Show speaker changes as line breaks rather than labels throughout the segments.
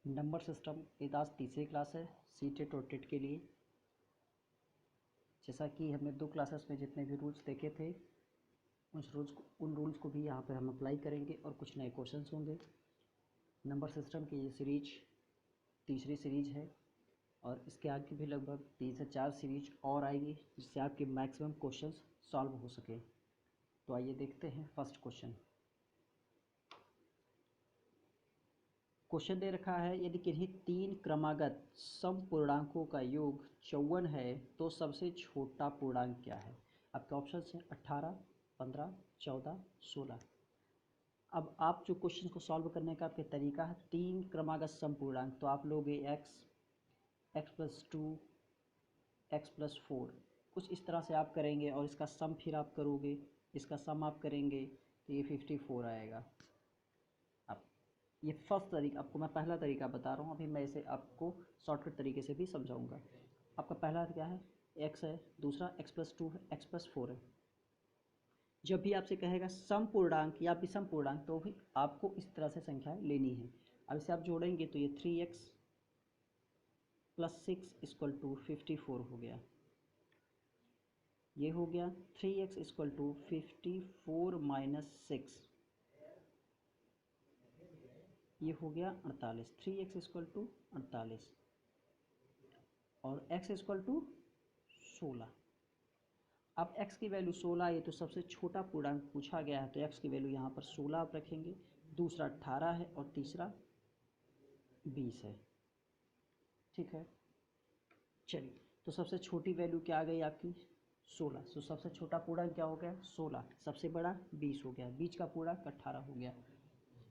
Number system ये आज तीसरी क्लास है सीटेट और टेट के लिए। जैसा कि हमने 2 क्लासेस में जितने भी रूल्स देखे थे उन रूल्स को भी यहाँ पर हम अप्लाई करेंगे और कुछ नए क्वेश्चंस होंगे। नंबर सिस्टम की ये सीरीज तीसरी सीरीज है और इसके आगे भी लगभग 3 से 4 सीरीज और आएगी जिससे आपके मैक्सिमम क्वेश्चंस सॉल्व हो सके। तो आइए देखते हैं फर्स्ट क्वेश्चन। क्वेश्चन दे रखा है, यदि किन्हीं 3 क्रमागत समपूर्णांकों का योग 54 है तो सबसे छोटा पूर्णांक क्या है। आपके ऑप्शंस हैं 18, 15, 14, 16। अब आप जो क्वेश्चन को सॉल्व करने का आपके तरीका है, 3 क्रमागत समपूर्णांक तो आप लोगे x+2, x+4, कुछ इस तरह से आप करेंगे और इसका सम फिर आप करोगे, इसका सम आप करेंगे तो ये 54 आएगा। ये फर्स्ट तरीका आपको मैं पहला तरीका बता रहा हूँ, अभी मैं इसे आपको शॉर्टकट तरीके से भी समझाऊंगा। आपका पहला क्या है, x है, दूसरा x+2 है, x+4 है। जब भी आपसे कहेगा समपूर्णांक या विषम पूर्णांक तो भी आपको इस तरह से संख्याएं लेनी है। अब इसे आप जोड़ेंगे तो ये 3x + 6 = 54 हो गया। ये हो गया 3x = 54 - 6, ये हो गया 48। 3x = 48 और x = 16। अब x की वैल्यू 16 है तो सबसे छोटा पूर्णांक पूछा गया है तो x की वैल्यू यहाँ पर 16 आप रखेंगे, दूसरा 18 है और तीसरा 20 है। ठीक है, चलिए तो सबसे छोटी वैल्यू क्या आ गई आपकी 16। तो सबसे छोटा पूर्णांक क्या हो गया 16, सबसे बड़ा 20 हो गया, बीच का पूर्णांक 18 हो गया।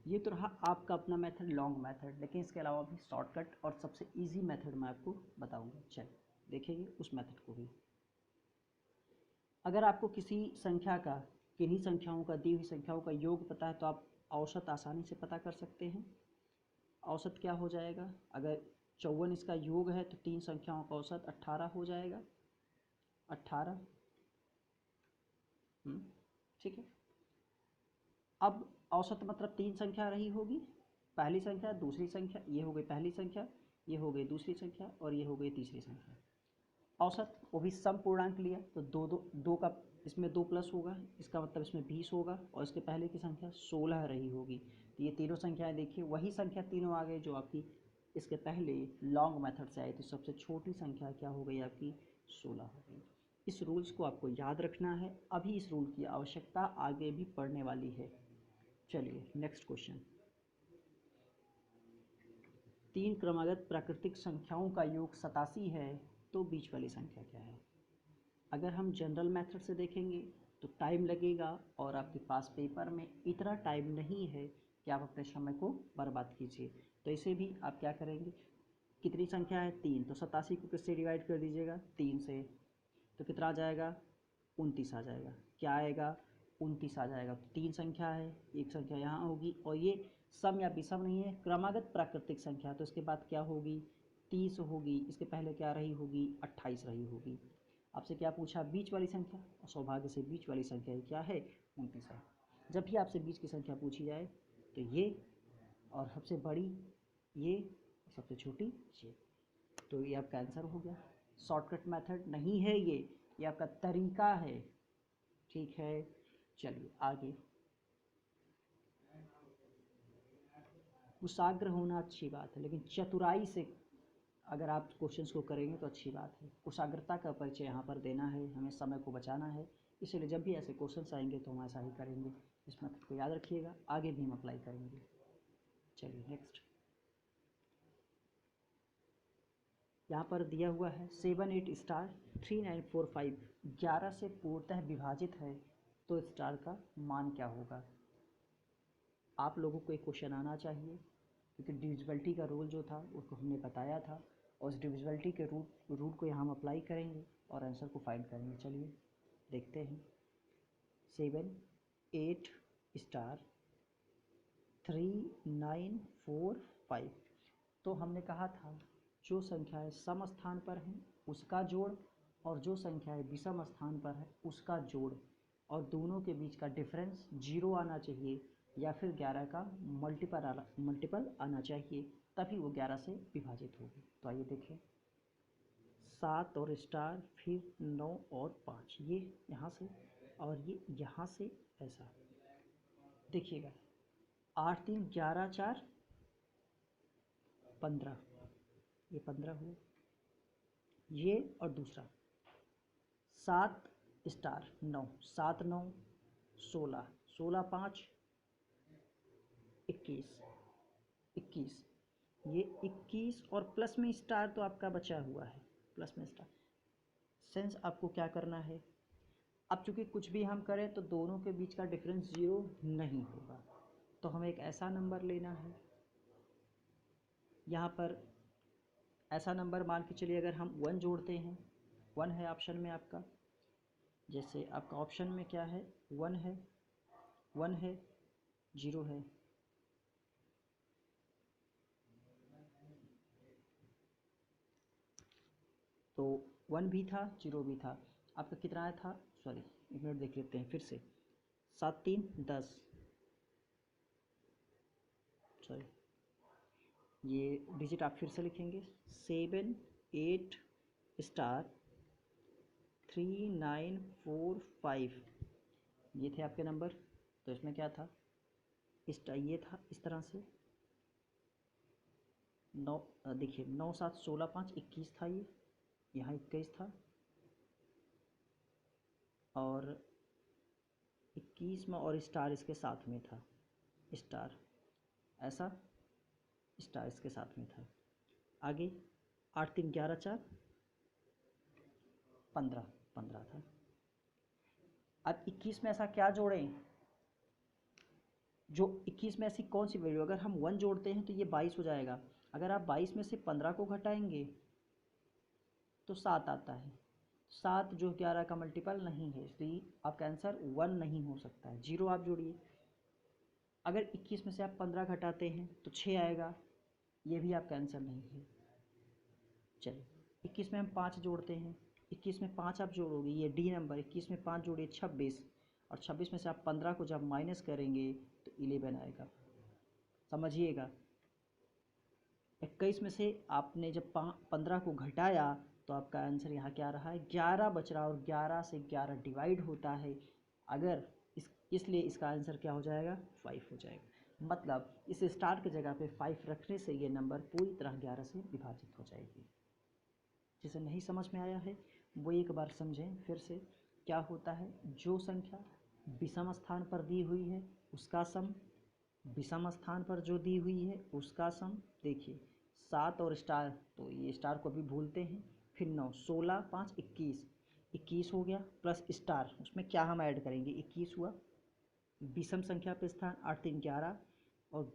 ये तो रहा आपका अपना मेथड, लॉन्ग मेथड, लेकिन इसके अलावा भी शॉर्टकट और सबसे इजी मेथड मैं आपको बताऊंगा। चलिए देखेंगे उस मेथड को भी। अगर आपको किसी संख्या का, किन्हीं संख्याओं का, दी हुई संख्याओं का योग पता है तो आप औसत आसानी से पता कर सकते हैं। औसत क्या हो जाएगा, अगर 54 इसका योग है तो 3 संख्याओं का औसत 18 हो जाएगा। 18, ठीक है। अब औसत मतलब 3 संख्या रही होगी, पहली संख्या, दूसरी संख्या, ये हो गई पहली संख्या, ये हो गई दूसरी संख्या और ये हो गई तीसरी संख्या। औसत वो भी सम पूर्णांक लिया तो दो का इसमें 2 प्लस होगा, इसका मतलब इसमें 20 होगा और इसके पहले की संख्या 16 रही होगी। तो ये तीनों संख्याएं देखिए वही संख्या तीनों आ गई जो आपकी इसके पहले लॉन्ग मेथड से आई थी। सबसे छोटी संख्या क्या हो गई आपकी 16 हो गई। इस रूल्स को आपको याद रखना है, अभी इस रूल की आवश्यकता आगे भी पड़ने वाली है। चलिए नेक्स्ट क्वेश्चन। 3 क्रमागत प्राकृतिक संख्याओं का योग 87 है तो बीच वाली संख्या क्या है। अगर हम जनरल मेथड से देखेंगे तो टाइम लगेगा और आपके पास पेपर में इतना टाइम नहीं है कि आप अपने समय को बर्बाद कीजिए। तो इसे भी आप क्या करेंगे, कितनी संख्या है 3, तो 87 को किससे डिवाइड कर दीजिएगा 3 से, तो कितना आ जाएगा 29 आ जाएगा। क्या आएगा 29 आ जाएगा। तो 3 संख्या है, एक संख्या यहाँ होगी और ये सम या विषम नहीं है, क्रमागत प्राकृतिक संख्या, तो इसके बाद क्या होगी 30 होगी, इसके पहले क्या रही होगी 28 रही होगी। आपसे क्या पूछा बीच वाली संख्या, और सौभाग्य से बीच वाली संख्या क्या है 29 है। जब भी आपसे बीच की संख्या पूछी जाए तो ये, और सबसे बड़ी ये, सबसे छोटी ये, तो ये आपका आंसर हो गया। शॉर्टकट मेथड नहीं है ये आपका तरीका है। ठीक है, चलिए आगे। कुशाग्र होना अच्छी बात है, लेकिन चतुराई से अगर आप क्वेश्चंस को करेंगे तो अच्छी बात है। कुशाग्रता का परिचय यहाँ पर देना है, हमें समय को बचाना है, इसलिए जब भी ऐसे क्वेश्चंस आएंगे तो हम ऐसा ही करेंगे। इस मेथड को याद रखिएगा, आगे भी हम अप्लाई करेंगे। चलिए नेक्स्ट। यहाँ पर दिया हुआ है 7 8 स्टार 3 9 4 5 11 से पूर्णतः विभाजित है तो स्टार का मान क्या होगा। आप लोगों को एक क्वेश्चन आना चाहिए क्योंकि डिविजिबिलिटी का रूल जो था उसको हमने बताया था और उस डिविजिबिलिटी के रूल को यहाँ हम अप्लाई करेंगे और आंसर को फाइंड करेंगे। चलिए देखते हैं। 7 8 स्टार 3 9 4 5, तो हमने कहा था जो संख्याएं सम स्थान पर हैं उसका जोड़ और जो संख्याएं विषम स्थान पर है उसका जोड़, और दोनों के बीच का डिफरेंस 0 आना चाहिए या फिर 11 का मल्टीपल आना चाहिए, तभी वो 11 से विभाजित होगी। तो आइए देखें, 7 और स्टार, फिर 9 और 5, ये यहाँ से और ये यहाँ से, ऐसा देखिएगा। 8 3 11 4 15, ये 15 हुआ। ये और दूसरा 7 स्टार 9, 7 9 16, 16 5 21, 21, ये 21 और प्लस में स्टार तो आपका बचा हुआ है, प्लस में स्टार। सेंस आपको क्या करना है, अब चूँकि कुछ भी हम करें तो दोनों के बीच का डिफरेंस 0 नहीं होगा, तो हमें एक ऐसा नंबर लेना है। यहाँ पर ऐसा नंबर मान के चलिए, अगर हम 1 जोड़ते हैं, 1 है ऑप्शन में आपका, जैसे आपका ऑप्शन में क्या है, 1 है, 1 है, 0 है, तो 1 भी था, 0 भी था। आपका कितना आया था, सॉरी 1 मिनट देख लेते हैं फिर से। 7 3 10, सॉरी ये डिजिट आप फिर से लिखेंगे, 7 8 स्टार 3 9 4 5, ये थे आपके नंबर। तो इसमें क्या था, ये था इस तरह से 9, देखिए 9 7 16 5 21 था, ये यहाँ 21 था, और 21 में और स्टार इसके साथ में था, स्टार ऐसा, स्टार इसके साथ में था। आगे 8 3 11 4 15, 15 था। अब 21 में ऐसा क्या जोड़ें, जो 21 में ऐसी कौन सी वैल्यू, अगर हम 1 जोड़ते हैं तो ये 22 हो जाएगा। अगर आप 22 में से 15 को घटाएंगे तो 7 आता है। 7 जो 11 का मल्टीपल नहीं है, इसलिए आपका आंसर 1 नहीं हो सकता है। 0 आप जोड़िए, अगर 21 में से आप 15 घटाते हैं तो 6 आएगा, ये भी आपका आंसर नहीं है। चलिए 21 में हम 5 जोड़ते हैं, 21 में 5 आप जोड़ोगे, ये डी नंबर, 21 में 5 जोड़िए 26, और 26 में से आप 15 को जब माइनस करेंगे तो 11 आएगा। समझिएगा, 21 में से आपने जब 15 को घटाया तो आपका आंसर यहाँ क्या रहा है, 11 बच रहा, और 11 से 11 डिवाइड होता है, अगर इसलिए इसका आंसर क्या हो जाएगा, 5 हो जाएगा। मतलब इस स्टार की जगह पे 5 रखने से ये नंबर पूरी तरह 11 से विभाजित हो जाएगी। जिसे नहीं समझ में आया है वो एक बार समझें फिर से। क्या होता है, जो संख्या विषम स्थान पर दी हुई है उसका सम, विषम स्थान पर जो दी हुई है उसका सम। देखिए 7 और स्टार, तो ये स्टार को भी भूलते हैं, फिर 9 16 5 21, 21 हो गया, प्लस स्टार, उसमें क्या हम ऐड करेंगे, 21 हुआ। विषम संख्या पे स्थान 8 3 11 और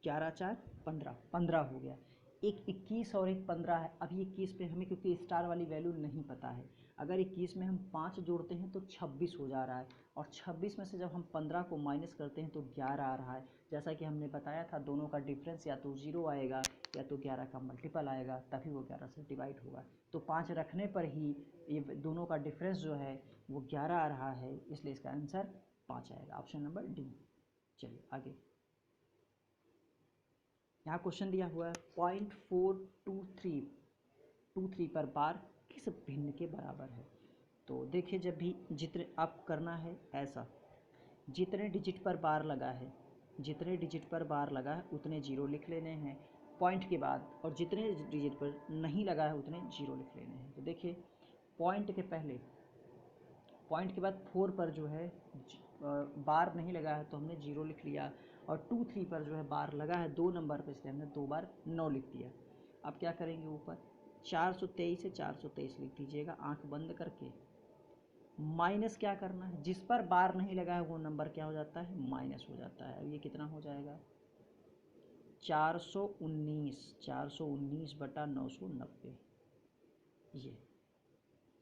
11 4 15, 15 हो गया। एक 21 और एक 15 है। अभी 21 पे हमें क्योंकि स्टार वाली वैल्यू नहीं पता है, अगर 21 में हम 5 जोड़ते हैं तो 26 हो जा रहा है, और 26 में से जब हम 15 को माइनस करते हैं तो 11 आ रहा है। जैसा कि हमने बताया था, दोनों का डिफरेंस या तो 0 आएगा या तो 11 का मल्टीपल आएगा, तभी वो 11 से डिवाइड होगा। तो 5 रखने पर ही ये दोनों का डिफरेंस जो है वो 11 आ रहा है, इसलिए इसका आंसर 5 आएगा, ऑप्शन नंबर डी। चलिए आगे, यहाँ क्वेश्चन दिया हुआ है 0.423 पर बार किस भिन्न के बराबर है। तो देखिए, जब भी जितने आप करना है ऐसा, जितने डिजिट पर बार लगा है, जितने डिजिट पर बार लगा है उतने 0 लिख लेने हैं पॉइंट के बाद, और जितने डिजिट पर नहीं लगा है उतने 0 लिख लेने हैं। तो देखिए पॉइंट के पहले, पॉइंट के बाद 4 पर जो है बार नहीं लगा है तो हमने 0 लिख लिया, और 2 3 पर जो है बार लगा है 2 नंबर पर, इसलिए हमने 2 बार 9 लिख दिया। अब क्या करेंगे, ऊपर 423 से 423 लिख दीजिएगा आंख बंद करके। माइनस क्या करना है, जिस पर बार नहीं लगा है वो नंबर क्या हो जाता है, माइनस हो जाता है। अब ये कितना हो जाएगा, 419 बटा 990, ये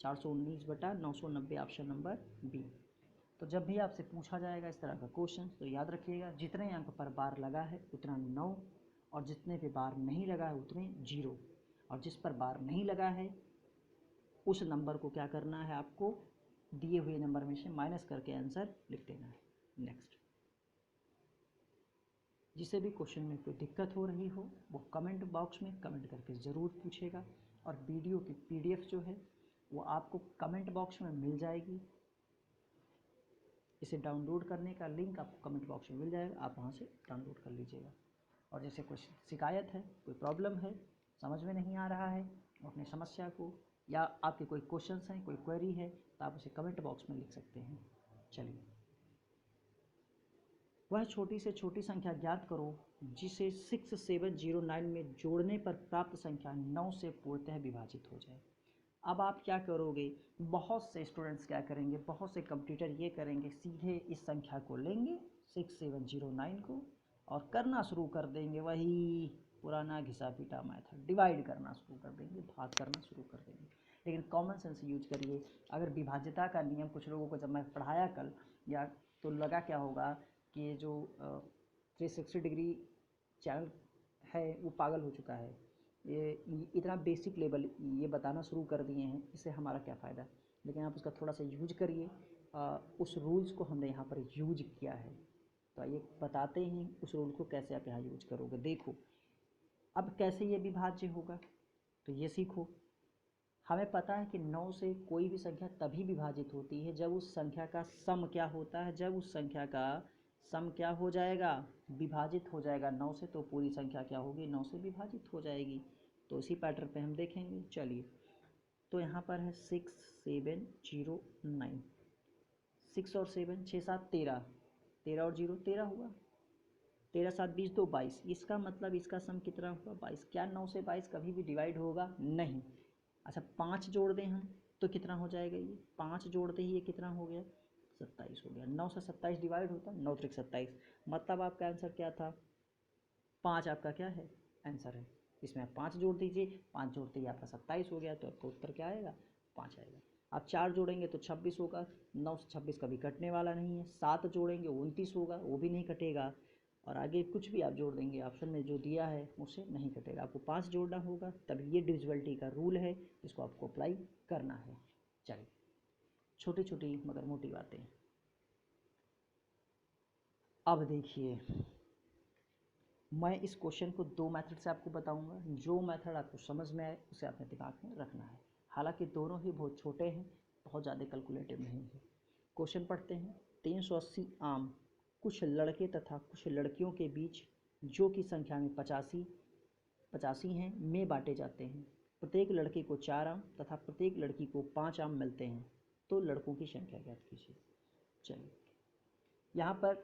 419 बटा 990, ऑप्शन नंबर बी। तो जब भी आपसे पूछा जाएगा इस तरह का क्वेश्चन तो याद रखिएगा, जितने अंक पर बार लगा है उतना 9, और जितने पे बार नहीं लगा है उतने 0, और जिस पर बार नहीं लगा है उस नंबर को क्या करना है, आपको दिए हुए नंबर में से माइनस करके आंसर लिख देना है। नेक्स्ट, जिसे भी क्वेश्चन में कोई दिक्कत हो रही हो वो कमेंट बॉक्स में कमेंट करके ज़रूर पूछेगा, और वीडियो की PDF जो है वो आपको कमेंट बॉक्स में मिल जाएगी। इसे डाउनलोड करने का लिंक आपको कमेंट बॉक्स में मिल जाएगा, आप वहाँ से डाउनलोड कर लीजिएगा। और जैसे कोई शिकायत है, कोई प्रॉब्लम है, समझ में नहीं आ रहा है, अपनी समस्या को या आपके कोई क्वेश्चंस हैं, कोई क्वेरी है, तो आप उसे कमेंट बॉक्स में लिख सकते हैं। चलिए, वह छोटी से छोटी संख्या ज्ञात करो जिसे 6709 में जोड़ने पर प्राप्त संख्या 9 से पूर्णतः विभाजित हो जाए। अब आप क्या करोगे, बहुत से स्टूडेंट्स क्या करेंगे, बहुत से कंप्यूटर ये करेंगे, सीधे इस संख्या को लेंगे 6709 को और करना शुरू कर देंगे वही पुराना घिसा पीटा मेथड, डिवाइड करना शुरू कर देंगे, भाग करना शुरू कर देंगे। लेकिन कॉमन सेंस यूज करिए। अगर विभाज्यता का नियम कुछ लोगों को जब मैं पढ़ाया कल या तो लगा क्या होगा कि ये जो 360 डिग्री चैनल है वो पागल हो चुका है, ये इतना बेसिक लेवल ये बताना शुरू कर दिए हैं, इससे हमारा क्या फ़ायदा। लेकिन आप उसका थोड़ा सा यूज करिए, उस रूल्स को हमने यहाँ पर यूज किया है, तो आइए बताते हैं उस रूल को कैसे आप यहाँ यूज करोगे। देखो अब कैसे ये विभाज्य होगा, तो ये सीखो। हमें पता है कि 9 से कोई भी संख्या तभी विभाजित होती है जब उस संख्या का सम क्या होता है, जब उस संख्या का सम क्या हो जाएगा, विभाजित हो जाएगा 9 से, तो पूरी संख्या क्या होगी, 9 से विभाजित हो जाएगी। तो इसी पैटर्न पे हम देखेंगे। चलिए, तो यहाँ पर है 6709, 6 और 7 6 7 13, 13 और 0 13 हुआ, 13 7 20 2 22। इसका मतलब इसका सम कितना हुआ, 22। क्या 9 से 22 कभी भी डिवाइड होगा, नहीं। अच्छा 5 जोड़ दें हम तो कितना हो जाएगा, ये 5 जोड़ते ही ये कितना हो गया, 27 हो गया। 9 से 27 डिवाइड होता, 9 त्रिक 27, मतलब आपका आंसर क्या था, 5 आपका क्या है, आंसर है। इसमें आप 5 जोड़ दीजिए, 5 जोड़ते ही आपका 27 हो गया, तो आपका उत्तर क्या आएगा, 5 आएगा। आप 4 जोड़ेंगे तो 26 होगा, 9 से 26 कभी कटने वाला नहीं है। 7 जोड़ेंगे 29 होगा, वो भी नहीं कटेगा। और आगे कुछ भी आप जोड़ देंगे, ऑप्शन में जो दिया है उससे नहीं कटेगा। आपको 5 जोड़ना होगा, तब ये डिविजिबिलिटी का रूल है, जिसको आपको अप्लाई करना है। चलिए, छोटी छोटी मगर मोटी बातें। अब देखिए, मैं इस क्वेश्चन को 2 मेथड से आपको बताऊंगा, जो मेथड आपको समझ में आए उसे अपने दिमाग में रखना है। हालांकि दोनों ही बहुत छोटे हैं, बहुत ज़्यादा कैलकुलेटिव नहीं है। क्वेश्चन पढ़ते हैं। 380 आम कुछ लड़के तथा कुछ लड़कियों के बीच, जो कि संख्या में 85 हैं, में बांटे जाते हैं। प्रत्येक लड़के को 4 आम तथा प्रत्येक लड़की को 5 आम मिलते हैं, तो लड़कों की संख्या ज्ञात कीजिए। चलिए, यहाँ पर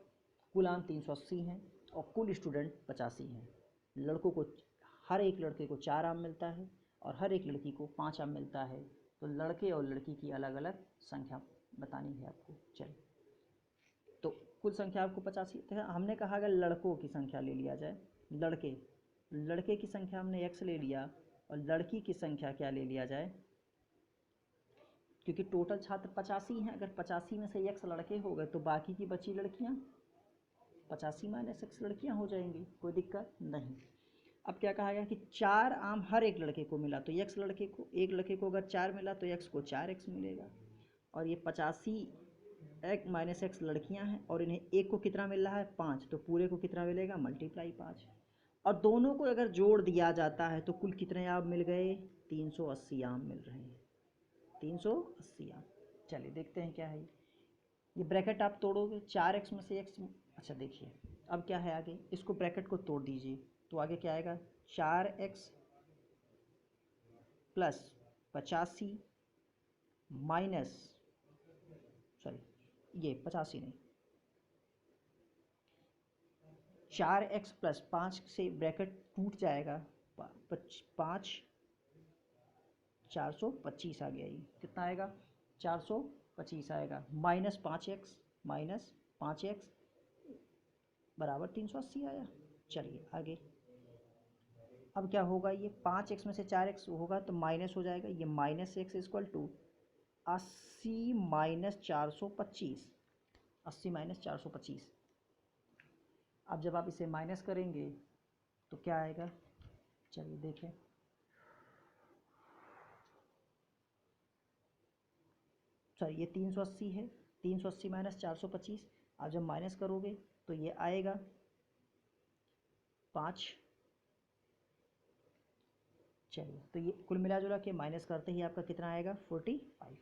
कुल आम 380 हैं और कुल स्टूडेंट 85 हैं। लड़कों को, हर एक लड़के को 4 आम मिलता है और हर एक लड़की को 5 आम मिलता है, तो लड़के और लड़की की अलग अलग संख्या बतानी है आपको। चलिए, तो कुल संख्या आपको 85 है। हमने कहा अगर लड़कों की संख्या ले लिया जाए, लड़के की संख्या हमने x ले लिया और लड़की की संख्या क्या ले लिया जाए, क्योंकि टोटल छात्र 85 हैं। अगर 85 में से x लड़के हो गए तो बाकी की बची लड़कियां 85 - x लड़कियां हो जाएंगी, कोई दिक्कत नहीं। अब क्या कहा गया कि 4 आम हर एक लड़के को मिला, तो एक लड़के को अगर 4 मिला तो x को 4x मिलेगा। और ये 85 x लड़कियां हैं और इन्हें एक को कितना मिल रहा है, 5, तो पूरे को कितना मिलेगा, मल्टीप्लाई 5। और दोनों को अगर जोड़ दिया जाता है तो कुल कितने आम मिल गए, 380 आम मिल रहे हैं, 380 आम। चलिए देखते हैं क्या है ये ब्रैकेट आप तोड़ोगे, 4x में से x। अच्छा देखिए, अब क्या है आगे, इसको ब्रैकेट को तोड़ दीजिए तो आगे क्या आएगा, 4x प्लस 85 माइनस, सॉरी ये 85 नहीं, 4x प्लस 5 से ब्रैकेट टूट जाएगा, 5 425 आ गया, ये कितना आएगा, 425 आएगा, माइनस 5x बराबर 380 आया। चलिए आगे, अब क्या होगा, ये 5x में से 4x होगा तो माइनस हो जाएगा, ये minus x equal to 80 minus 425, 80 minus 425। अब जब आप इसे माइनस करेंगे तो क्या आएगा, चलिए देखें, सॉरी ये 380 है, 380 माइनस 425। आप जब माइनस करोगे तो ये आएगा
5। चलिए, तो ये कुल मिला जुला के माइनस करते ही आपका कितना आएगा 45,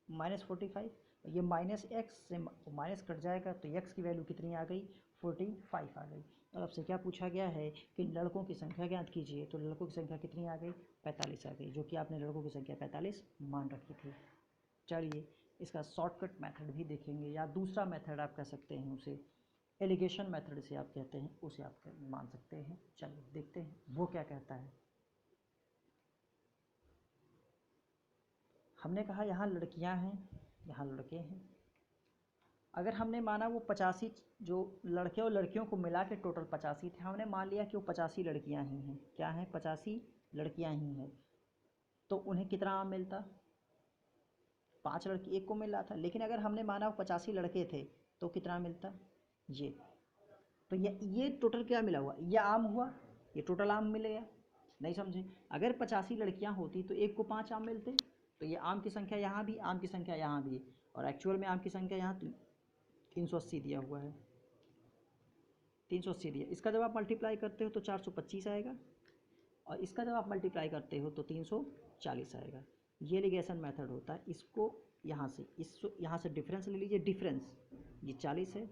-45। ये माइनस एक्स से माइनस कट जाएगा तो एक्स की वैल्यू कितनी आ गई 45 आ गई। और आपसे क्या पूछा गया है कि लड़कों की संख्या ज्ञात कीजिए, तो लड़कों की संख्या कितनी आ गई 45 आ गई, जो कि आपने लड़कों की संख्या 45 मान रखी थी। चलिए, इसका शॉर्टकट मेथड भी देखेंगे, या दूसरा मेथड आप कह सकते हैं उसे एलिगेशन मेथड से आप कहते हैं, उसे आप मान सकते हैं। चलिए देखते हैं वो क्या कहता है। हमने कहा यहाँ लड़कियाँ हैं, यहाँ लड़के हैं। अगर हमने माना वो 85 जो लड़के और लड़कियों को मिला के टोटल 85 थे, हमने मान लिया कि वो 85 लड़कियाँ ही हैं। क्या हैं 85 लड़कियाँ ही हैं, तो उन्हें कितना आम मिलता 5 लड़की एक को मिल रहा था। लेकिन अगर हमने माना वो 85 लड़के थे तो कितना मिलता ये, तो ये टोटल क्या मिला हुआ, ये आम हुआ, ये टोटल आम मिल गया। नहीं समझे, अगर 85 लड़कियां होती तो एक को 5 आम मिलते, तो ये आम की संख्या यहाँ भी, आम की संख्या यहाँ भी, और एक्चुअल में आम की संख्या यहाँ 380 दिया हुआ है, 380 दिया। इसका जब आप मल्टीप्लाई करते हो तो 425 आएगा, और इसका जब आप मल्टीप्लाई करते हो तो 340 आएगा। ये एलिगेशन मेथड होता है। इसको यहाँ से डिफरेंस ले लीजिए, डिफरेंस ये 40 है,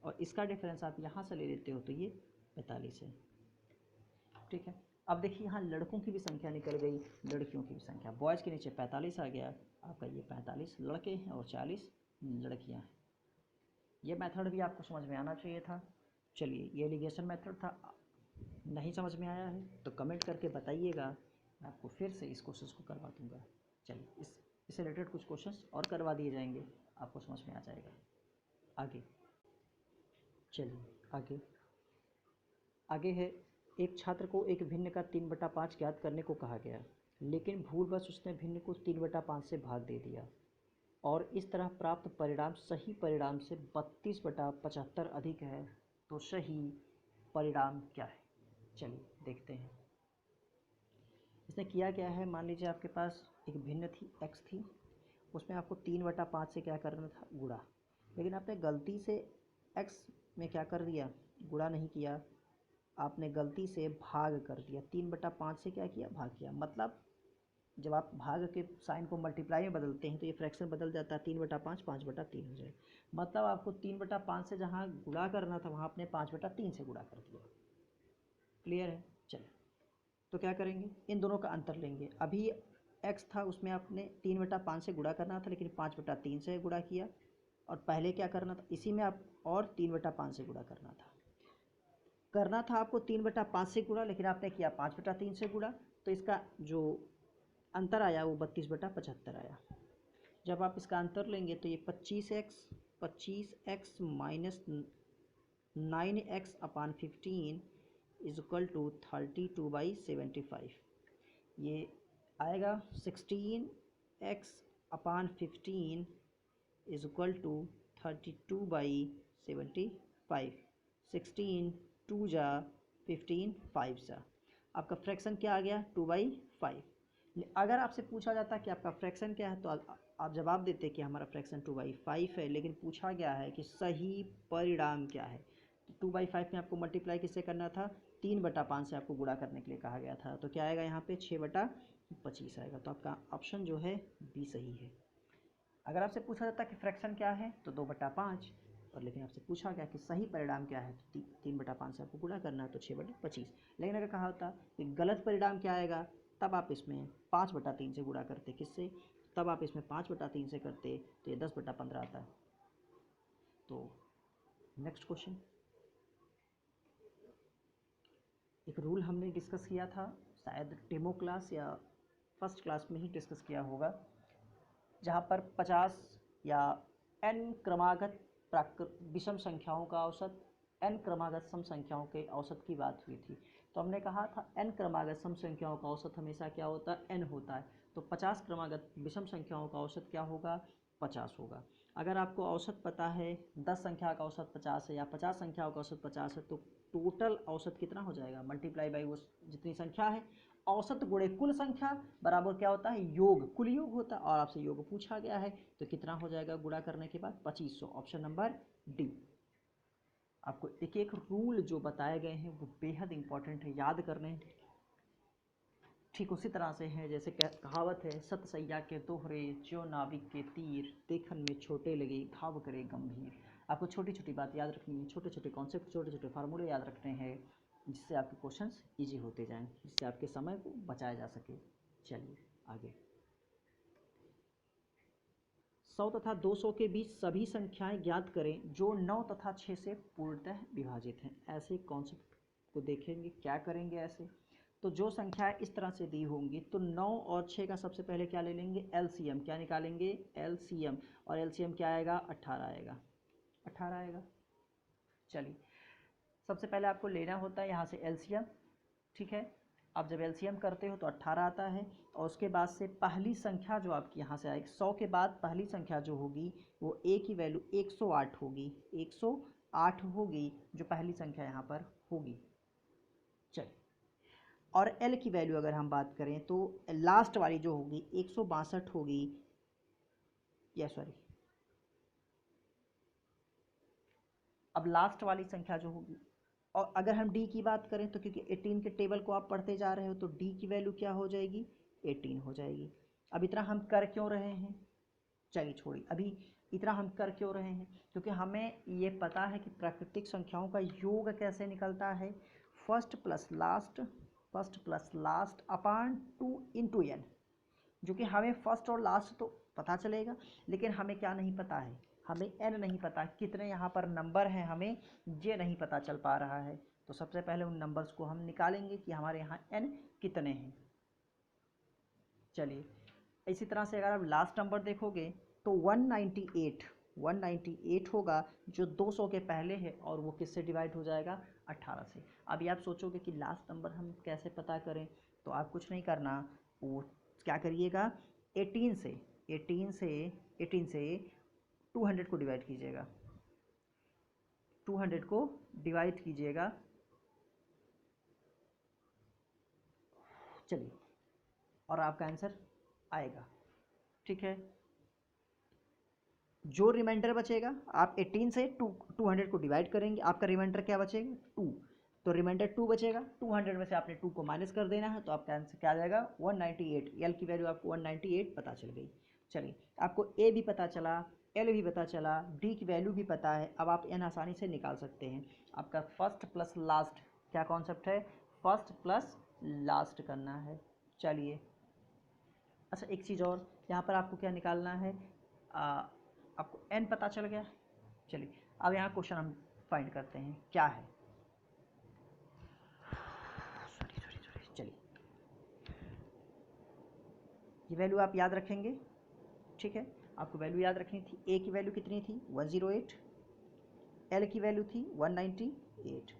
और इसका डिफरेंस आप यहाँ से ले लेते हो तो ये 45 है। ठीक है, अब देखिए यहाँ लड़कों की भी संख्या निकल गई, लड़कियों की भी संख्या। बॉयज़ के नीचे 45 आ गया आपका, ये 45 लड़के हैं और 40 लड़कियाँ हैं। ये मेथड भी आपको समझ में आना चाहिए था। चलिए, ये एलिगेशन मेथड था, नहीं समझ में आया है तो कमेंट करके बताइएगा, मैं आपको फिर से इस क्वेश्चन को करवा दूँगा। चलिए, इससे रिलेटेड कुछ क्वेश्चंस और करवा दिए जाएंगे, आपको समझ में आ जाएगा। आगे चलिए, आगे है, एक छात्र को एक भिन्न का 3/5 ज्ञात करने को कहा गया, लेकिन भूलवश उसने भिन्न को 3/5 से भाग दे दिया, और इस तरह प्राप्त परिणाम सही परिणाम से 32/75 अधिक है, तो सही परिणाम क्या है। चलिए देखते हैं इसने किया क्या है। मान लीजिए आपके पास एक भिन्न थी x थी, उसमें आपको 3/5 से क्या करना था गुणा, लेकिन आपने गलती से x में क्या कर दिया गुणा नहीं किया, आपने गलती से भाग कर दिया। 3/5 से क्या किया भाग किया, मतलब जब आप भाग के साइन को मल्टीप्लाई में बदलते हैं तो ये फ्रैक्शन बदल जाता है, 3/5 5/3 हो जाए। मतलब आपको 3/5 से जहाँ गुणा करना था वहाँ आपने 5/3 से गुणा कर दिया। क्लियर है। चलिए, तो क्या करेंगे, इन दोनों का अंतर लेंगे। अभी x था उसमें आपने 3/5 से गुणा करना था, लेकिन 5/3 से गुणा किया, और पहले क्या करना था इसी में आप और 3/5 से गुणा करना था आपको 3/5 से गुणा, लेकिन आपने किया 5/3 से गुणा, तो इसका जो अंतर आया वो 32/75 आया। जब आप इसका अंतर लेंगे तो ये 25x minus 9x/15 is equal to 32/75। ये आएगा 16x/15 इज इक्वल टू 32/75। 16 2 जा 15 5 जा, आपका फ्रैक्शन क्या आ गया 2/5। अगर आपसे पूछा जाता कि आपका फ्रैक्शन क्या है तो आप जवाब देते कि हमारा फ्रैक्शन 2/5 है, लेकिन पूछा गया है कि सही परिणाम क्या है। तो 2/5 में आपको मल्टीप्लाई किससे करना था 3/5 से आपको गुणा करने के लिए कहा गया था, तो क्या आएगा यहाँ पे 6/25 आएगा। तो आपका ऑप्शन जो है बी सही है। अगर आपसे पूछा जाता कि फ्रैक्शन क्या है तो 2/5, और लेकिन आपसे पूछा गया कि सही परिणाम क्या है तो 3/5 से आपको गुणा करना है तो 6/25। लेकिन अगर कहा होता कि गलत परिणाम क्या आएगा, तब आप इसमें 5/3 से गुणा करते, किससे, तब आप इसमें 5/3 से करते तो ये 10/15 आता है। तो नेक्स्ट क्वेश्चन, एक रूल हमने डिस्कस किया था, शायद डेमो क्लास या फर्स्ट क्लास में ही डिस्कस किया होगा, जहाँ पर 50 या n क्रमागत विषम संख्याओं का औसत n क्रमागत सम संख्याओं के औसत की बात हुई थी। तो हमने कहा था n क्रमागत सम संख्याओं का औसत हमेशा क्या होता है n होता है, तो 50 क्रमागत विषम संख्याओं का औसत क्या होगा 50 होगा। अगर आपको औसत पता है 10 संख्या का औसत 50 है या 50 संख्याओं का औसत 50 है, तो टोटल औसत कितना हो जाएगा मल्टीप्लाई बाई वो जितनी संख्या है, औसत गुणे कुल संख्या बराबर क्या होता है योग, कुल योग होता है, और आपसे योग पूछा गया है तो कितना हो जाएगा गुणा करने के बाद 2500। Option number D.
आपको एक एक रूल जो बताए गए हैं वो बेहद इंपॉर्टेंट है, याद करने। ठीक उसी तरह से है जैसे कहावत है, सत सैया के दोहरे जो नाविक के तीर, देखन में छोटे लगे घाव करे गंभीर। आपको छोटी छोटी बात याद रखनी है, छोटे छोटे कॉन्सेप्ट, छोटे छोटे फार्मूले याद रखने हैं, जिससे आपके क्वेश्चंस इजी होते जाएं, जिससे आपके समय को बचाया जा सके। चलिए आगे। 100 तथा 200 के बीच सभी संख्याएं ज्ञात करें जो 9 तथा 6 से पूर्णतः विभाजित हैं। ऐसे कॉन्सेप्ट को देखेंगे, क्या करेंगे ऐसे। तो जो संख्याएं इस तरह से दी होंगी तो 9 और 6 का सबसे पहले क्या ले लेंगे, एलसीएम। क्या निकालेंगे, एलसीएम। और एलसीएम क्या आएगा, 18 आएगा, 18 आएगा। चलिए सबसे पहले आपको लेना होता है यहाँ से एलसीएम, ठीक है। आप जब एलसीएम करते हो तो 18 आता है, और उसके बाद से पहली संख्या जो आपकी यहाँ से आएगी, 100 के बाद पहली संख्या जो होगी वो ए की वैल्यू 108 होगी, 108 होगी जो पहली संख्या यहाँ पर होगी। चलिए, और एल की वैल्यू अगर हम बात करें तो लास्ट वाली जो होगी 162 होगी, या सॉरी, अब लास्ट वाली संख्या जो होगी। और अगर हम डी की बात करें तो क्योंकि 18 के टेबल को आप पढ़ते जा रहे हो तो डी की वैल्यू क्या हो जाएगी, 18 हो जाएगी। अब इतना हम कर क्यों रहे हैं, चलिए छोड़िए, अभी इतना हम कर क्यों रहे हैं, क्योंकि हमें ये पता है कि प्राकृतिक संख्याओं का योग कैसे निकलता है, फर्स्ट प्लस लास्ट अपान 2 इंटू एन। जो कि हमें फर्स्ट और लास्ट तो पता चलेगा, लेकिन हमें क्या नहीं पता है, हमें एन नहीं पता, कितने यहाँ पर नंबर हैं हमें ये नहीं पता चल पा रहा है। तो सबसे पहले उन नंबर्स को हम निकालेंगे कि हमारे यहाँ एन कितने हैं। चलिए इसी तरह से अगर आप लास्ट नंबर देखोगे तो 198 होगा जो 200 के पहले है, और वो किससे डिवाइड हो जाएगा, 18 से। अभी आप सोचोगे कि लास्ट नंबर हम कैसे पता करें, तो आप कुछ नहीं करना, वो क्या करिएगा, 18 से 200 को डिवाइड कीजिएगा, 200 को डिवाइड कीजिएगा। चलिए, और आपका आंसर आएगा, ठीक है। जो रिमाइंडर बचेगा, आप 18 से 200 को डिवाइड करेंगे, आपका रिमाइंडर क्या बचेगा, 2। तो रिमाइंडर 2 बचेगा, 200 में से आपने 2 को माइनस कर देना है, तो आपका आंसर क्या आ जाएगा, 198। एल की वैल्यू आपको 198 पता चल गई। चलिए, आपको ए भी पता चला, एल भी पता चला, डी की वैल्यू भी पता है, अब आप एन आसानी से निकाल सकते हैं। आपका फर्स्ट प्लस लास्ट क्या कॉन्सेप्ट है, फर्स्ट प्लस लास्ट करना है। चलिए, अच्छा एक चीज़ और, यहाँ पर आपको क्या निकालना है, आपको एन पता चल गया। चलिए अब यहाँ क्वेश्चन हम फाइंड करते हैं क्या है। चलिए, ये वैल्यू आप याद रखेंगे, ठीक है। आपको वैल्यू याद रखनी थी, ए की वैल्यू कितनी थी, 108, एल की वैल्यू थी 198।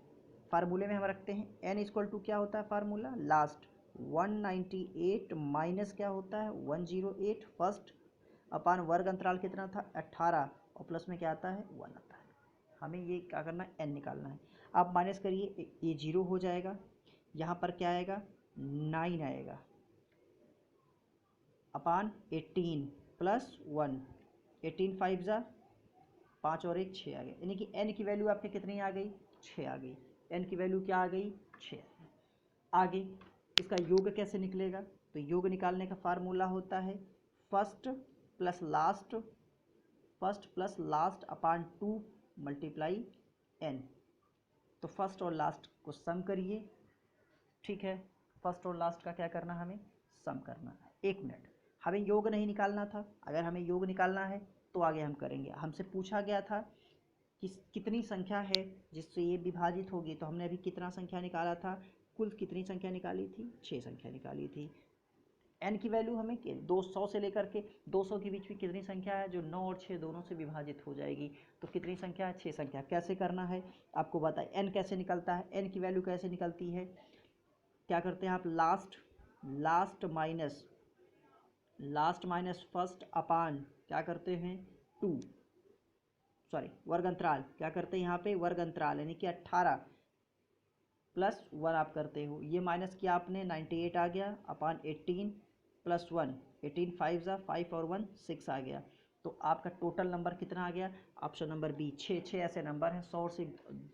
फार्मूले में हम रखते हैं एन इक्वल टू क्या होता है फार्मूला, लास्ट 198 माइनस क्या होता है 108 फर्स्ट, अपान वर्ग अंतराल कितना था 18, और प्लस में क्या आता है 1 आता है। हमें ये क्या करना है, एन निकालना है। आप माइनस करिए, ये 0 हो जाएगा, यहाँ पर क्या आएगा 9 आएगा, अपान 18 प्लस 1, 18 5 जा 5 और 1 6 आ गया, यानी कि एन की वैल्यू आपके कितनी आ गई, 6 आ गई। एन की वैल्यू क्या आ गई, 6 आ गई। आगे इसका योग कैसे निकलेगा, तो योग निकालने का फार्मूला होता है फर्स्ट प्लस लास्ट अपान 2 मल्टीप्लाई एन। तो फर्स्ट और लास्ट को सम करिए, ठीक है। फर्स्ट और लास्ट का क्या करना, हमें सम करना है। 1 मिनट, हमें योग नहीं निकालना था, अगर हमें योग निकालना है तो आगे हम करेंगे। हमसे पूछा गया था कि कितनी संख्या है जिससे ये विभाजित होगी, तो हमने अभी कितना संख्या निकाला था, कुल कितनी संख्या निकाली थी, 6 संख्या निकाली थी। एन की वैल्यू हमें 200 से लेकर के 200 के बीच में कितनी संख्या है जो 9 और 6 दोनों से विभाजित हो जाएगी, तो कितनी संख्या है, 6 संख्या। कैसे करना है आपको बताए, एन कैसे निकलता है, एन की वैल्यू कैसे निकलती है, क्या करते हैं आप, लास्ट माइनस फर्स्ट अपान क्या करते हैं 2, सॉरी वर्ग अंतराल, क्या करते हैं यहाँ पे वर्ग अंतराल, यानी कि 18 प्लस 1 आप करते हो, ये माइनस किया आपने 98 आ गया, अपान 18 प्लस 1, 18 5 जा 5 और 1 6 आ गया। तो आपका टोटल नंबर कितना आ गया? Option number B 6। 6 ऐसे नंबर हैं 100 से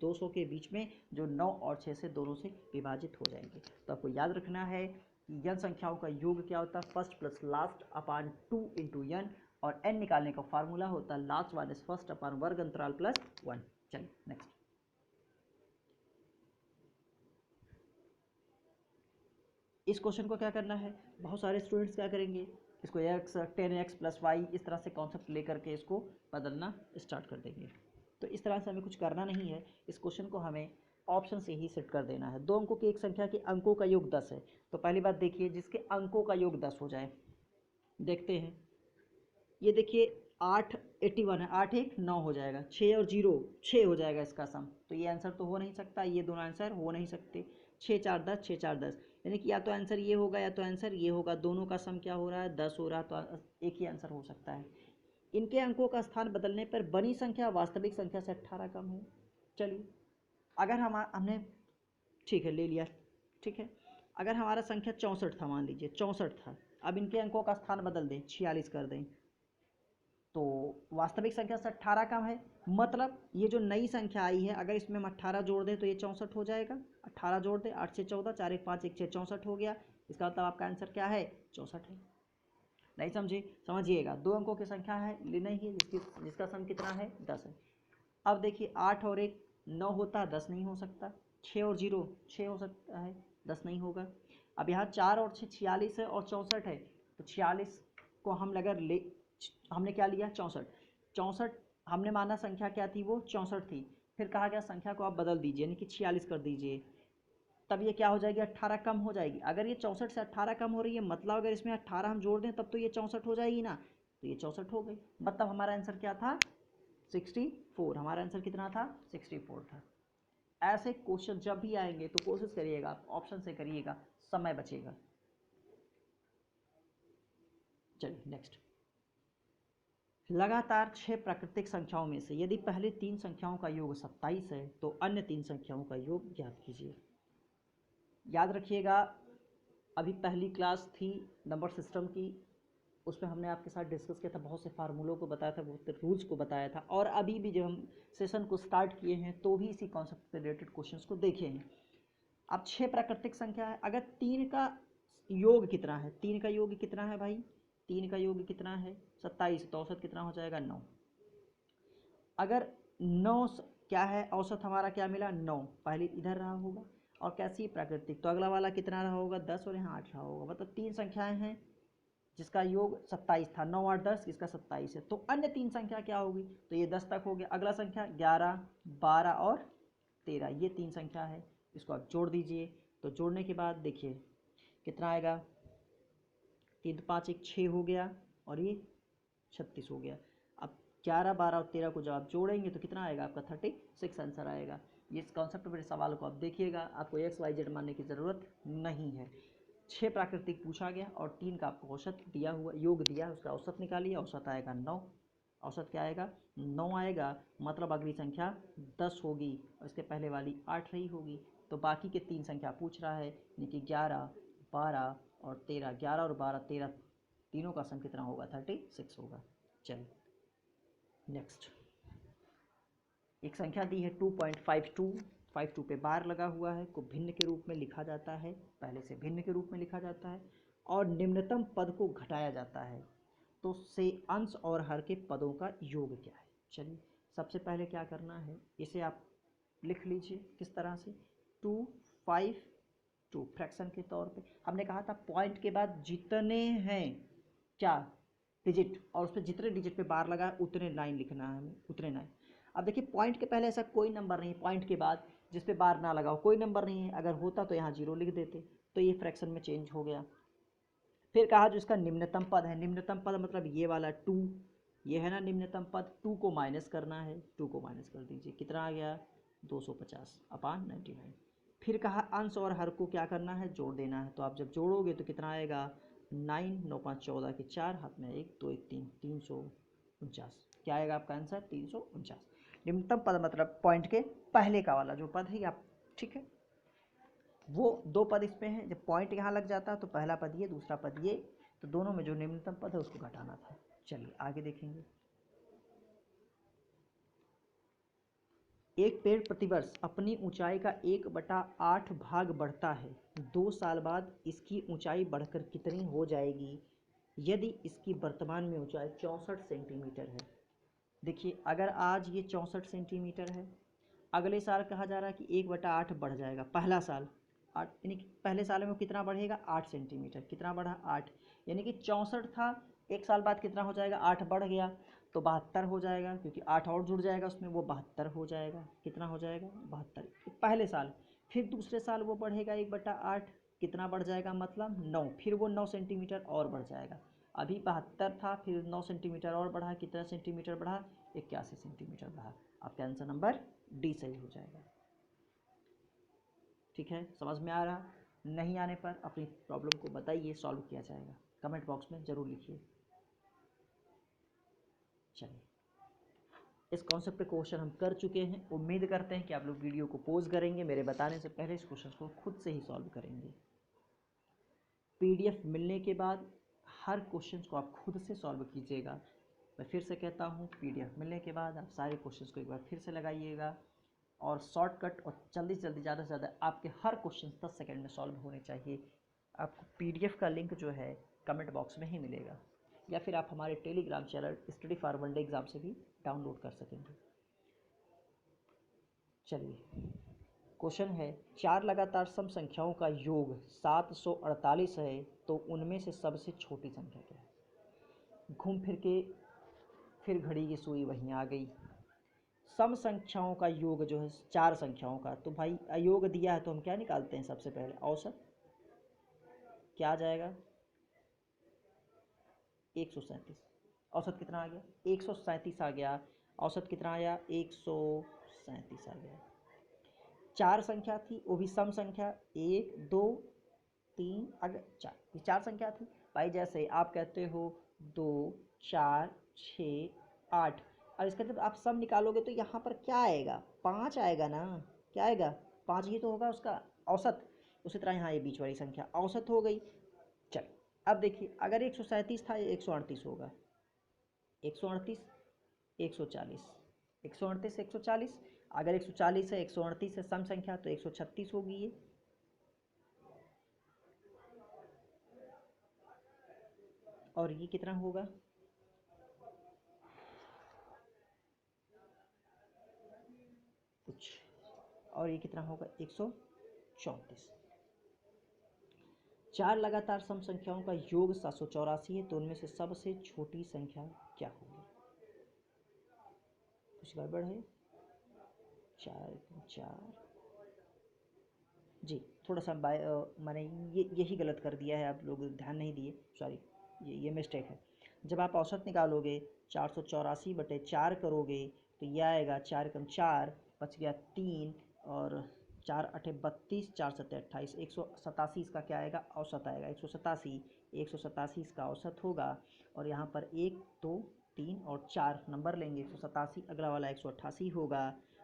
200 के बीच में जो 9 और 6 से दोनों से विभाजित हो जाएंगे। तो आपको याद रखना है कि n संख्याओं का योग क्या होता है? फर्स्ट प्लस लास्ट अपान 2 इंटू n, और n निकालने का फार्मूला होता है लास्ट माइनस फर्स्ट अपान वर्ग अंतराल प्लस 1। चलिए नेक्स्ट। इस क्वेश्चन को क्या करना है? बहुत सारे स्टूडेंट्स क्या करेंगे, इसको x 10x प्लस वाई इस तरह से कॉन्सेप्ट लेकर के इसको बदलना स्टार्ट कर देंगे। तो इस तरह से हमें कुछ करना नहीं है, इस क्वेश्चन को हमें ऑप्शन से ही सेट कर देना है। 2 अंकों की एक संख्या के अंकों का योग 10 है। तो पहली बात देखिए, जिसके अंकों का योग 10 हो जाए, देखते हैं। ये देखिए 8 81 है, 8 1 9 हो जाएगा, 6 और 0 6 हो जाएगा इसका सम। तो ये आंसर तो हो नहीं सकता, ये दोनों आंसर हो नहीं सकते। 6 4 10, 6 4 10, यानी कि या तो आंसर ये होगा या तो आंसर ये होगा। दोनों का सम क्या हो रहा है? 10 हो रहा है, तो एक ही आंसर हो सकता है। इनके अंकों का स्थान बदलने पर बनी संख्या वास्तविक संख्या से 18 कम है। चलिए, अगर हमने ठीक है ले लिया, ठीक है। अगर हमारा संख्या 64 था, मान लीजिए 64 था, अब इनके अंकों का स्थान बदल दें, 46 कर दें, तो वास्तविक संख्या से 18 कम है। मतलब ये जो नई संख्या आई है, अगर इसमें हम 18 जोड़ दें तो ये 64 हो जाएगा। 18 जोड़ दें, 8 से 14, 4 1 5 1 6 64 हो गया। इसका मतलब आपका आंसर क्या है? 64 है। नहीं समझे? समझिएगा, 2 अंकों की संख्या है, नहीं है, जिसका सम कितना है? 10 है। अब देखिए 8 और 1 9 होता, 10 नहीं हो सकता। 6 और 0 6 हो सकता है, 10 नहीं होगा। अब यहाँ 4 और 6 46 है और 64 है, तो 46 को हम अगर हमने क्या लिया? 64। 64 हमने माना संख्या क्या थी? वो 64 थी। फिर कहा गया संख्या को आप बदल दीजिए, यानी कि 46 कर दीजिए, तब ये क्या हो जाएगी? 18 कम हो जाएगी। अगर ये 64 से 18 कम हो रही है, मतलब अगर इसमें 18 हम जोड़ दें तब तो ये 64 हो जाएगी ना। तो ये 64 हो गई, मतलब हमारा आंसर क्या था? 64। हमारा आंसर कितना था? 64 था। ऐसे क्वेश्चन जब भी आएंगे तो कोशिश करिएगा ऑप्शन से करिएगा, समय बचेगा। चलिए नेक्स्ट। लगातार 6 प्राकृतिक संख्याओं में से यदि पहले 3 संख्याओं का योग 27 है तो अन्य 3 संख्याओं का योग ज्ञात कीजिए। याद रखिएगा, अभी पहली क्लास थी नंबर सिस्टम की, उसमें हमने आपके साथ डिस्कस किया था, बहुत से फार्मूलों को बताया था, बहुत से रूल्स को बताया था, और अभी भी जब हम सेशन को स्टार्ट किए हैं तो भी इसी कॉन्सेप्ट से रिलेटेड क्वेश्चंस को देखे हैं। अब 6 प्राकृतिक संख्या है, अगर 3 का योग कितना है? 3 का योग कितना है भाई? 3 का योग कितना है? 27। तो औसत कितना हो जाएगा? 9। अगर 9 क्या है? औसत हमारा क्या मिला? 9। पहले इधर रहा होगा, और कैसी प्राकृतिक, तो अगला वाला कितना रहा होगा? 10, और यहाँ 8 रहा होगा। मतलब 3 संख्याएं हैं जिसका योग 27 था, 9 8 10, इसका 27 है। तो अन्य 3 संख्या क्या होगी? तो ये 10 तक हो गया। अगला संख्या 11 12 और 13, ये 3 संख्या है, इसको आप जोड़ दीजिए। तो जोड़ने के बाद देखिए कितना आएगा? 3 5 1 6 हो गया, और ये 36 हो गया। अब 11 12 और 13 को जब आप जोड़ेंगे तो कितना आएगा? आपका 36 आंसर आएगा। ये इस कॉन्सेप्ट मेरे सवाल को आप देखिएगा, आपको XYZ मानने की ज़रूरत नहीं है। 6 प्राकृतिक पूछा गया और 3 का आपको औसत दिया हुआ, योग दिया, उसका औसत निकालिए। औसत आएगा 9। औसत क्या आएगा? 9 आएगा। मतलब अगली संख्या 10 होगी, और इसके पहले वाली 8 रही होगी। तो बाकी के 3 संख्या पूछ रहा है, यानी कि 11 12 और 13। 11 और 12 13 तीनों का सम कितना होगा? 36 होगा। चलिए नेक्स्ट। एक संख्या दी है 2.52, 52 पे बार लगा हुआ है, को भिन्न के रूप में लिखा जाता है, पहले से भिन्न के रूप में लिखा जाता है, और निम्नतम पद को घटाया जाता है, तो से अंश और हर के पदों का योग क्या है? चलिए सबसे पहले क्या करना है, इसे आप लिख लीजिए किस तरह से। 2 5 2 फ्रैक्शन के तौर पे हमने कहा था पॉइंट के बाद जितने हैं क्या डिजिट, और उस पर जितने डिजिट पे बार लगा उतने लाइन लिखना है हमें, उतने लाइन। अब देखिए पॉइंट के पहले ऐसा कोई नंबर नहीं, पॉइंट के बाद जिस पे बार ना लगाओ कोई नंबर नहीं है। अगर होता तो यहाँ 0 लिख देते, तो ये फ्रैक्शन में चेंज हो गया। फिर कहा जो इसका निम्नतम पद है, निम्नतम पद मतलब ये वाला 2, ये है ना निम्नतम पद। 2 को माइनस करना है, 2 को माइनस कर दीजिए, कितना आ गया? 250 अपान 99। फिर कहा अंश और हर को क्या करना है? जोड़ देना है। तो आप जब जोड़ोगे तो कितना आएगा? 9 9 5 14 के 4, हाथ में 1 2 1 3, 349। क्या आएगा आपका आंसर? 349। निम्नतम पद मतलब पॉइंट के पहले का वाला जो पद है आप, ठीक है, वो 2 पद इसमें हैं। जब पॉइंट यहाँ लग जाता तो पहला पद ये, दूसरा पद ये, तो दोनों में जो निम्नतम पद है उसको घटाना था। चलिए आगे देखेंगे।
एक पेड़ प्रतिवर्ष अपनी ऊंचाई का 1/8 भाग बढ़ता है। 2 साल बाद इसकी ऊंचाई बढ़कर कितनी हो जाएगी यदि इसकी वर्तमान में ऊंचाई 64 सेंटीमीटर है। देखिए, अगर आज ये 64 सेंटीमीटर है, अगले साल कहा जा रहा है कि 1/8 बढ़ जाएगा। पहला साल 8, यानी कि पहले साल में वो कितना बढ़ेगा 8 सेंटीमीटर। कितना बढ़ा 8, यानी कि 64 था, एक साल बाद कितना हो जाएगा 8 बढ़ गया तो 72 हो जाएगा, क्योंकि 8 और जुड़ जाएगा उसमें, वो 72 हो जाएगा। कितना हो जाएगा 72 पहले साल। फिर दूसरे साल वो बढ़ेगा 1/8, कितना बढ़ जाएगा मतलब 9, फिर वो 9 सेंटीमीटर और बढ़ जाएगा। अभी 72 था, फिर 9 सेंटीमीटर और बढ़ा, कितना सेंटीमीटर बढ़ा 81 सेंटीमीटर बढ़ा। आपका आंसर नंबर डी सही हो जाएगा। ठीक है, समझ में आ रहा? नहीं आने पर अपनी प्रॉब्लम को बताइए, सॉल्व किया जाएगा। कमेंट बॉक्स में ज़रूर लिखिए। चलिए, इस कॉन्सेप्ट पे क्वेश्चन हम कर चुके हैं। उम्मीद करते हैं कि आप लोग वीडियो को पॉज करेंगे, मेरे बताने से पहले इस क्वेश्चन को खुद से ही सॉल्व करेंगे। पीडीएफ मिलने के बाद हर क्वेश्चन को आप खुद से सॉल्व कीजिएगा। मैं फिर से कहता हूँ, पीडीएफ मिलने के बाद आप सारे क्वेश्चन को एक बार फिर से लगाइएगा और शॉर्टकट और जल्दी से जल्दी ज़्यादा से ज़्यादा आपके हर क्वेश्चन 10 सेकंड में सॉल्व होने चाहिए। आपको पीडीएफ का लिंक जो है कमेंट बॉक्स में ही मिलेगा, या फिर आप हमारे Telegram channel study for one day exam से भी डाउनलोड कर सकेंगे। चलिए, क्वेश्चन है 4 लगातार सम संख्याओं का योग 748 है, तो उनमें से सबसे छोटी संख्या क्या है। घूम फिर के फिर घड़ी की सुई वहीं आ गई। सम संख्याओं का योग जो है 4 संख्याओं का, तो भाई अयोग दिया है तो हम क्या निकालते हैं सबसे पहले औसत। क्या आ जाएगा 137। औसत कितना आ गया 137 आ गया। औसत कितना आया 137 आ गया। 4 संख्या थी, वो भी सम संख्या, 1 2 3, अगर 4, ये 4 संख्या थी भाई। जैसे आप कहते हो 2 4 6 8, और इसका जब आप सम निकालोगे तो यहाँ पर क्या आएगा 5 आएगा ना। क्या आएगा 5 ही तो होगा उसका औसत। उसी तरह यहाँ ये बीच वाली संख्या औसत हो गई। चल, अब देखिए, अगर 137 था ये 138 होगा। 138 140, 138 140, अगर 140 है 138 है सम संख्या तो 136 होगी ये। और ये कितना होगा कुछ, और ये कितना होगा 134। 4 लगातार सम संख्याओं का योग 784 है, तो उनमें से सबसे छोटी संख्या क्या होगी। कुछ गड़बड़ है 4 जी, थोड़ा सा मैंने यही गलत कर दिया है, आप लोग ध्यान नहीं दिए, सॉरी, ये मिस्टेक है। जब आप औसत निकालोगे 484/4 करोगे तो यह आएगा 4 कम 4 बच गया 3, और 4 8 32, 4 7 28, 187 इसका क्या आएगा औसत आएगा। 187 इसका औसत होगा। और यहाँ पर 1 2 3 और 4 नंबर लेंगे, 187 अगला वाला 188 होगा,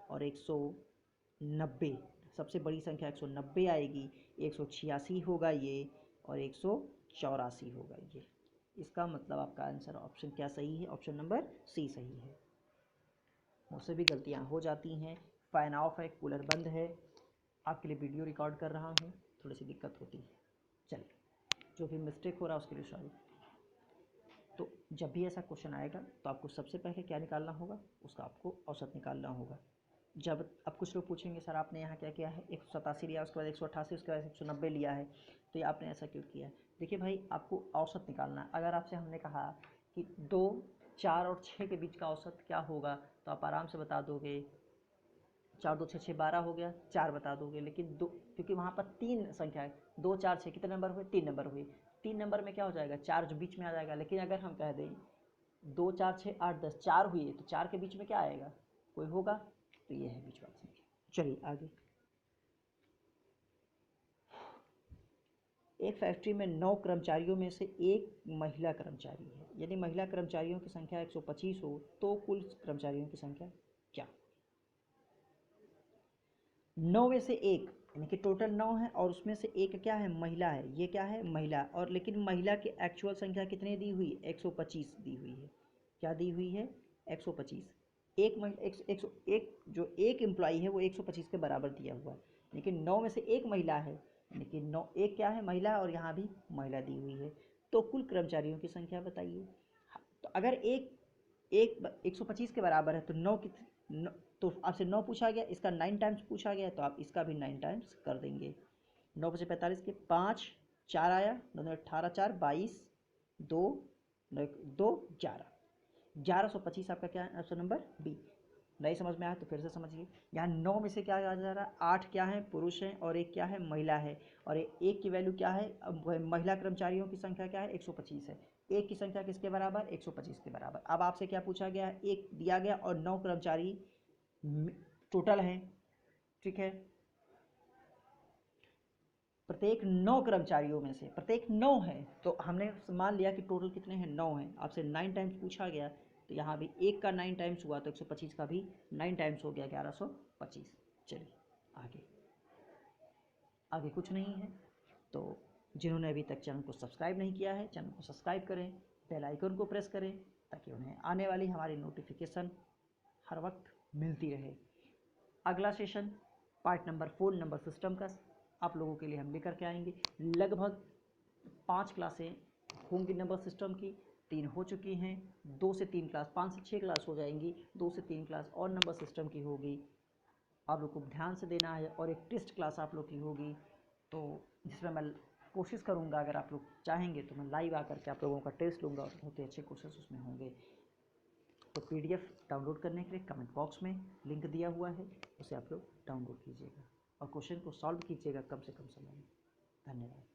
और 190 सबसे बड़ी संख्या 190 आएगी, 186 होगा ये, और 184 होगा ये। इसका मतलब आपका आंसर ऑप्शन क्या सही है, ऑप्शन नंबर सी सही है। मुझसे भी गलतियां हो जाती हैं, फ़ैन ऑफ है, कूलर बंद है, आपके लिए वीडियो रिकॉर्ड कर रहा हूँ, थोड़ी सी दिक्कत होती है। चलिए, जो भी मिस्टेक हो रहा है उसके लिए सॉरी। तो जब भी ऐसा क्वेश्चन आएगा तो आपको सबसे पहले क्या निकालना होगा, उसका आपको औसत निकालना होगा। जब अब कुछ लोग पूछेंगे सर आपने यहाँ क्या किया है, 187 लिया, उसके बाद 188, उसके बाद 190 लिया है, तो ये आपने ऐसा क्यों किया है। देखिए भाई, आपको औसत निकालना है। अगर आपसे हमने कहा कि 2 4 और 6 के बीच का औसत क्या होगा, तो आप आराम से बता दोगे। 4 2 6 6 12 हो गया, 4 बता दोगे। लेकिन 2, क्योंकि वहाँ पर 3 संख्या है, 2 4 6 कितने नंबर हुए 3 नंबर हुए। 3 नंबर में क्या हो जाएगा 4 जो बीच में आ जाएगा। लेकिन अगर हम कह दें 2 4 6 8 10 4 हुए, तो 4 के बीच में क्या आएगा कोई होगा, तो ये है बीच वाली संख्या। चलिए आगे। एक फैक्ट्री में 9 कर्मचारियों में से एक महिला कर्मचारी है। यदि महिला कर्मचारियों की संख्या 125 हो तो कुल कर्मचारियों की संख्या क्या। 9 में से एक, यानी कि टोटल 9 है और उसमें से एक क्या है महिला है। ये क्या है महिला, और लेकिन महिला की एक्चुअल संख्या कितनी दी हुई 125 दी हुई है। क्या दी हुई है 125। एक जो एक एम्प्लॉई है वो 125 के बराबर दिया हुआ है, लेकिन 9 में से एक महिला है, लेकिन 9 एक क्या है महिला है और यहाँ भी महिला दी हुई है। तो कुल कर्मचारियों की संख्या बताइए। तो अगर एक 125 के बराबर है तो 9 की तो आपसे 9 पूछा गया, इसका 9 टाइम्स पूछा गया, तो आप इसका भी 9 टाइम्स कर देंगे। 9 बचे 45 के 5 4 आया, 9 18 4 22 2 2 11 1125 आपका क्या है ऑप्शन नंबर बी। नहीं समझ में आया तो फिर से समझिए। यहाँ 9 में से क्या आ जा रहा है, 8 क्या है पुरुष हैं और एक क्या है महिला है, और एक की वैल्यू क्या है, महिला कर्मचारियों की संख्या क्या है 125 है। एक की संख्या किसके बराबर 125 के बराबर। अब आपसे क्या पूछा गया है, एक दिया गया और 9 कर्मचारी टोटल हैं, ठीक है। प्रत्येक 9 कर्मचारियों में से प्रत्येक 9 है, तो हमने मान लिया कि टोटल कितने हैं 9 हैं। आपसे 9 टाइम्स पूछा गया, तो यहाँ भी एक का 9 टाइम्स हुआ तो 125 का भी 9 टाइम्स हो गया 1125। चलिए आगे, आगे कुछ नहीं है। तो जिन्होंने अभी तक चैनल को सब्सक्राइब नहीं किया है, चैनल को सब्सक्राइब करें, बेल आइकन को प्रेस करें, ताकि उन्हें आने वाली हमारी नोटिफिकेशन हर वक्त मिलती रहे। अगला session part number 4 number system का आप लोगों के लिए हम लेकर के आएंगे। लगभग 5 क्लासें होंगी नंबर सिस्टम की, 3 हो चुकी हैं, 2 से 3 क्लास, 5 से 6 क्लास हो जाएंगी, 2 से 3 क्लास और नंबर सिस्टम की होगी। आप लोग को ध्यान से देना है, और एक टेस्ट क्लास आप लोग की होगी, तो जिसमें मैं कोशिश करूंगा, अगर आप लोग चाहेंगे तो मैं लाइव आकर के आप लोगों का टेस्ट लूँगा, और बहुत ही अच्छे क्वेश्चन उसमें होंगे। तो PDF डाउनलोड करने के लिए कमेंट बॉक्स में लिंक दिया हुआ है, उसे आप लोग डाउनलोड कीजिएगा और क्वेश्चन को सॉल्व कीजिएगा कम से कम समय में। धन्यवाद।